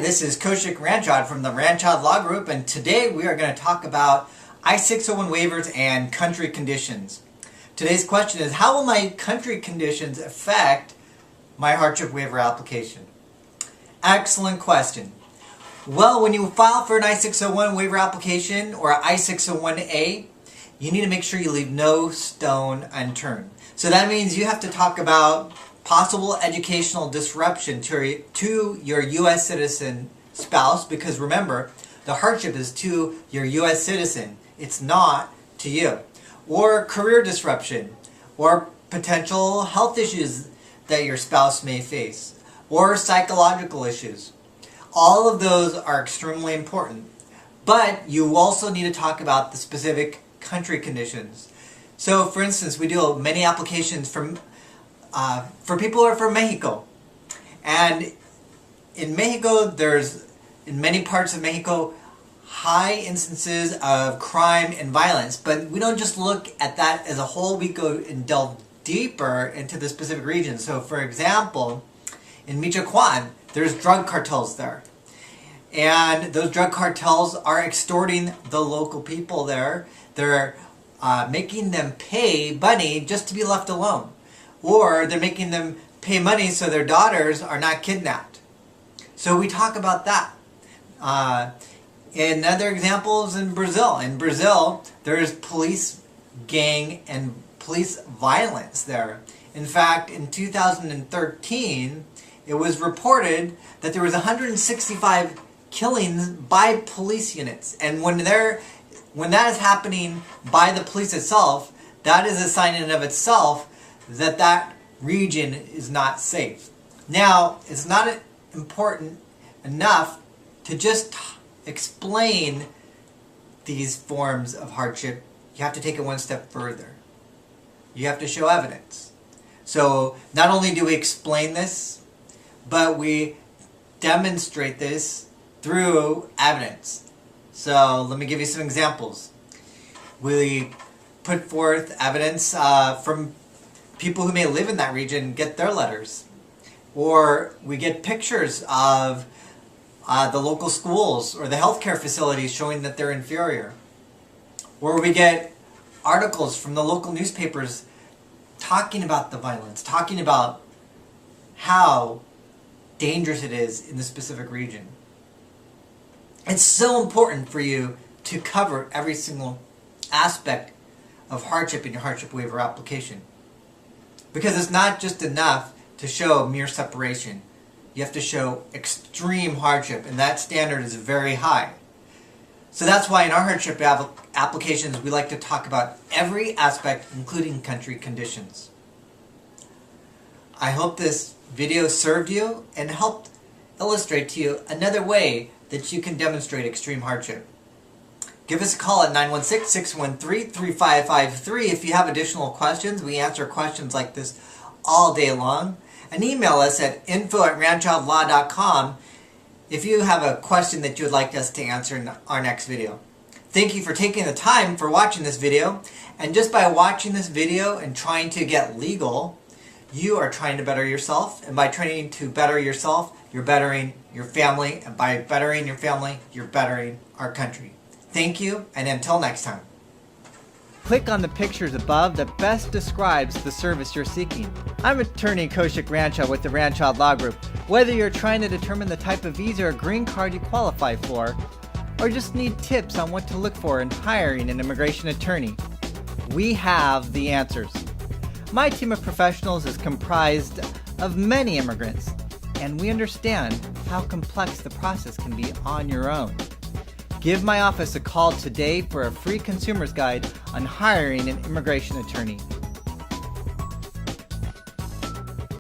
this is Kaushik Ranchod from the Ranchod Law Group, and today we are going to talk about I601 waivers and country conditions. Today's question is, how will my country conditions affect my hardship waiver application? Excellent question. Well, when you file for an I601 waiver application or I601A, you need to make sure you leave no stone unturned. So that means you have to talk about possible educational disruption to your U.S. citizen spouse, because remember, the hardship is to your U.S. citizen. It's not to you. Or career disruption, or potential health issues that your spouse may face, or psychological issues. All of those are extremely important. But you also need to talk about the specific country conditions. So, for instance, we do many applications for people who are from Mexico. And in Mexico, there's, in many parts of Mexico, high instances of crime and violence. But we don't just look at that as a whole, we go and delve deeper into the specific region. So, for example, in Michoacan, there's drug cartels there. And those drug cartels are extorting the local people there. They're making them pay money just to be left alone. Or they're making them pay money so their daughters are not kidnapped. So we talk about that. In other examples, in Brazil. In Brazil, there's police gang and police violence there. In fact, in 2013, it was reported that there was 165 killings by police units. And when that is happening by the police itself, that is a sign in and of itself that that region is not safe. Now, it's not important enough to just explain these forms of hardship. You have to take it one step further. You have to show evidence. So not only do we explain this, but we demonstrate this through evidence. So let me give you some examples. We put forth evidence from people who may live in that region, get their letters. Or we get pictures of the local schools or the healthcare facilities showing that they're inferior. Or we get articles from the local newspapers talking about the violence, talking about how dangerous it is in the specific region. It's so important for you to cover every single aspect of hardship in your hardship waiver application. Because it's not just enough to show mere separation. You have to show extreme hardship, and that standard is very high. So that's why in our hardship applications, we like to talk about every aspect, including country conditions. I hope this video served you and helped illustrate to you another way that you can demonstrate extreme hardship. Give us a call at 916-613-3553 if you have additional questions. We answer questions like this all day long. And email us at info@ranchodlaw.com if you have a question that you would like us to answer in our next video. Thank you for taking the time for watching this video. And just by watching this video and trying to get legal, you are trying to better yourself. And by trying to better yourself, you're bettering your family. And by bettering your family, you're bettering our country. Thank you, and until next time. Click on the pictures above that best describes the service you're seeking. I'm attorney Kaushik Ranchod with the Ranchod Law Group. Whether you're trying to determine the type of visa or green card you qualify for, or just need tips on what to look for in hiring an immigration attorney, we have the answers. My team of professionals is comprised of many immigrants, and we understand how complex the process can be on your own. Give my office a call today for a free consumer's guide on hiring an immigration attorney.